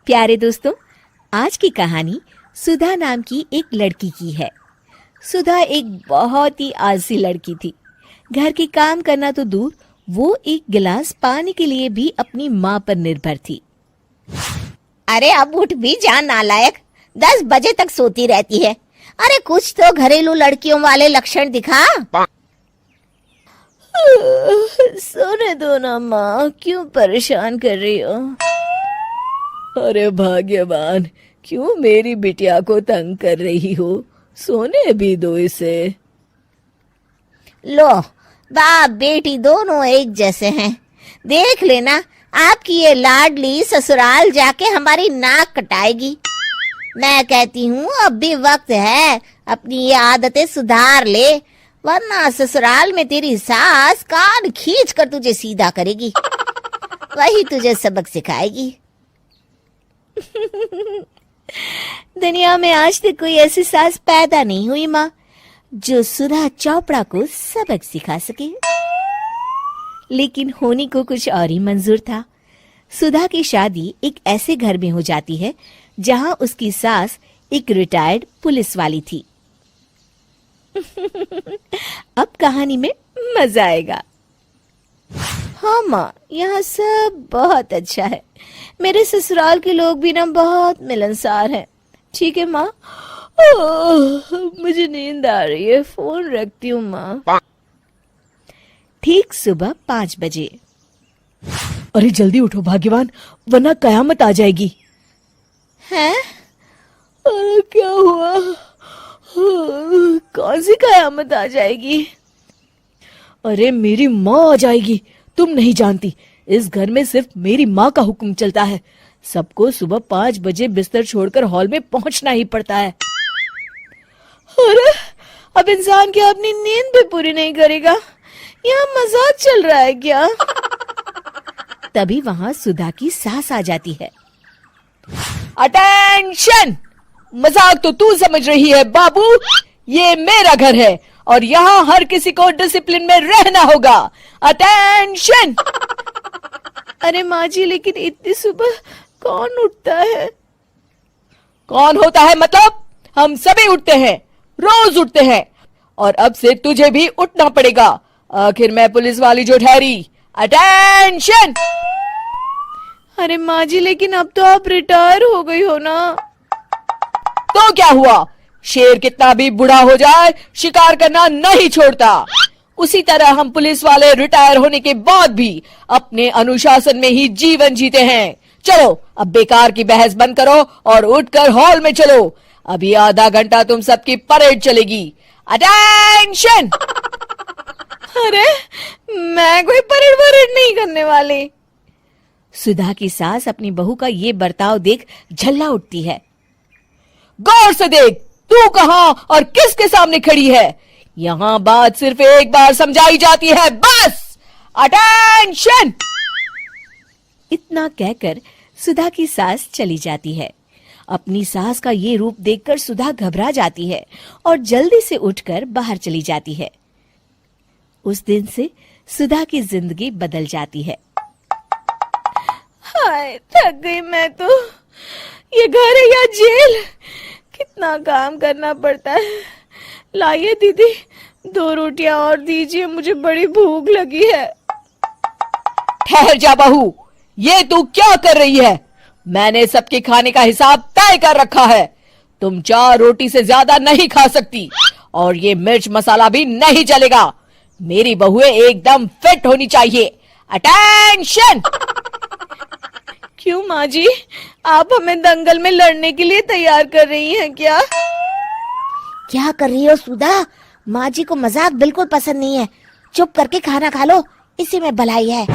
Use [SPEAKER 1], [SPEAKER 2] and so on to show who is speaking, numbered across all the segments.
[SPEAKER 1] प्यारे दोस्तों, आज की कहानी सुधा नाम की एक लड़की की है। सुधा एक बहुत ही आलसी लड़की थी। घर के काम करना तो दूर, वो एक गिलास पानी के लिए भी अपनी माँ पर निर्भर थी।
[SPEAKER 2] अरे अब उठ भी जा नालायक, 10 बजे तक सोती रहती है। अरे कुछ तो घरेलू लड़कियों वाले लक्षण दिखा।
[SPEAKER 1] सोने दो ना माँ, क्यों परेशान कर रही हो? अरे भाग्यवान, क्यों मेरी बिटिया को तंग कर रही हो? सोने भी दो इसे।
[SPEAKER 2] लो, बाप बेटी दोनों एक जैसे हैं। देख लेना, आपकी ये लाडली ससुराल जाके हमारी नाक कटाएगी। मैं कहती हूँ अब भी वक्त है, अपनी ये आदतें सुधार ले, वरना ससुराल में तेरी सास कान खींच कर तुझे सीधा करेगी। वही तुझे सबक सिखाएगी।
[SPEAKER 1] दुनिया में आज तक कोई ऐसी सास पैदा नहीं हुई माँ, जो सुधा चोपड़ा को सबक सिखा सके। लेकिन होनी को कुछ और ही मंजूर था। सुधा की शादी एक ऐसे घर में हो जाती है जहां उसकी सास एक रिटायर्ड पुलिस वाली थी। अब कहानी में मजा आएगा। हाँ माँ, यहाँ सब बहुत अच्छा है। मेरे ससुराल के लोग भी ना बहुत मिलनसार हैं। ठीक है माँ, मुझे नींद आ रही है, फोन रखती हूँ माँ। ठीक सुबह 5 बजे। अरे जल्दी उठो भाग्यवान, वरना कयामत आ जाएगी। हैं? अरे क्या हुआ? कौन सी कयामत आ जाएगी? अरे मेरी माँ आ जाएगी। तुम नहीं जानती, इस घर में सिर्फ मेरी माँ का हुक्म चलता है। सबको सुबह 5 बजे बिस्तर छोड़कर हॉल में पहुंचना ही पड़ता है। अरे अब इंसान क्या अपनी नींद भी पूरी नहीं करेगा? यहाँ मजाक चल रहा है क्या? तभी वहां सुधा की सास आ जाती है। अटेंशन! मजाक तो तू समझ रही है बाबू, ये मेरा घर है और यहाँ हर किसी को डिसिप्लिन में रहना होगा। अटेंशन! अरे माँ जी, लेकिन इतनी सुबह कौन उठता है? कौन होता है मतलब? हम सभी उठते हैं, रोज उठते हैं, और अब से तुझे भी उठना पड़ेगा। आखिर मैं पुलिस वाली जो ठहरी। अटेंशन! अरे माँ जी, लेकिन अब तो आप रिटायर हो गई हो ना। तो क्या हुआ? शेर कितना भी बूढ़ा हो जाए, शिकार करना नहीं छोड़ता। उसी तरह हम पुलिस वाले रिटायर होने के बाद भी अपने अनुशासन में ही जीवन जीते हैं। चलो अब बेकार की बहस बंद करो और उठकर हॉल में चलो। अभी आधा घंटा तुम सबकी परेड चलेगी। अटेंशन! अरे मैं कोई परेड वरेड नहीं करने वाली। सुधा की सास अपनी बहू का ये बर्ताव देख झल्ला उठती है। गौर से देख, तू कहां और किसके सामने खड़ी है? यहां बात सिर्फ एक बार समझाई जाती है, बस। अटेंशन! इतना कहकर सुधा की सास चली जाती है। अपनी सास का ये रूप देखकर सुधा घबरा जाती है और जल्दी से उठकर बाहर चली जाती है। उस दिन से सुधा की जिंदगी बदल जाती है। हाय, थक गई मैं तो। ये घर है या जेल? कितना काम करना पड़ता है। लाइए दीदी, 2 रोटियां और दीजिए, मुझे बड़ी भूख लगी है। ठहर जा बहू, ये तू क्या कर रही है? मैंने सबके खाने का हिसाब तय कर रखा है। तुम 4 रोटी से ज्यादा नहीं खा सकती और ये मिर्च मसाला भी नहीं चलेगा। मेरी बहुएं एकदम फिट होनी चाहिए। अटेंशन! क्यों माँ जी, आप हमें दंगल में लड़ने के लिए तैयार कर रही हैं क्या?
[SPEAKER 2] क्या कर रही हो सुधा? माँ जी को मजाक बिल्कुल पसंद नहीं है। चुप करके खाना खा लो, इसी में भलाई है।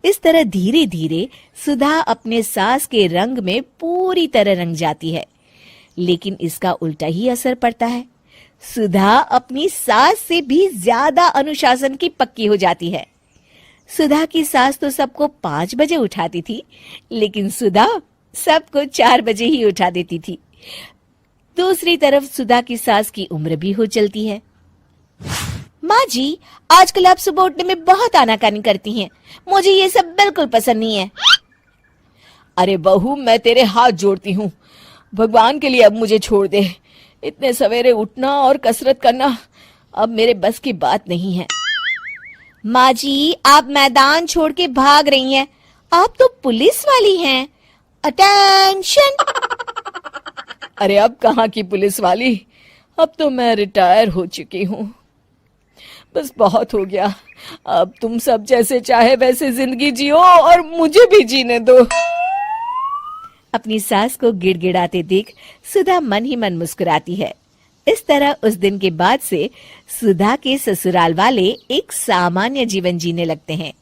[SPEAKER 1] इस तरह धीरे धीरे सुधा अपने सास के रंग में पूरी तरह रंग जाती है। लेकिन इसका उल्टा ही असर पड़ता है। सुधा अपनी सास से भी ज्यादा अनुशासन की पक्की हो जाती है। सुधा की सास तो सबको 5 बजे उठाती थी, लेकिन सुधा सबको 4 बजे ही उठा देती थी। दूसरी तरफ सुधा की सास की उम्र भी हो चलती है। माँ जी, आजकल आप सुबह उठने में बहुत आनाकानी करती हैं। मुझे ये सब बिल्कुल पसंद नहीं है। अरे बहू, मैं तेरे हाथ जोड़ती हूँ, भगवान के लिए अब मुझे छोड़ दे। इतने सवेरे उठना और कसरत करना अब मेरे बस की बात नहीं है।
[SPEAKER 2] माँ जी, आप मैदान छोड़ के भाग रही हैं। आप तो पुलिस वाली हैं। अटेंशन!
[SPEAKER 1] अरे अब कहाँ की पुलिस वाली, अब तो मैं रिटायर हो चुकी हूँ। बस बहुत हो गया, अब तुम सब जैसे चाहे वैसे जिंदगी जियो और मुझे भी जीने दो।
[SPEAKER 2] अपनी सास को गिड़गिड़ाते देख सुधा मन ही मन मुस्कुराती है। इस तरह उस दिन के बाद से सुधा के ससुराल वाले एक सामान्य जीवन जीने लगते हैं।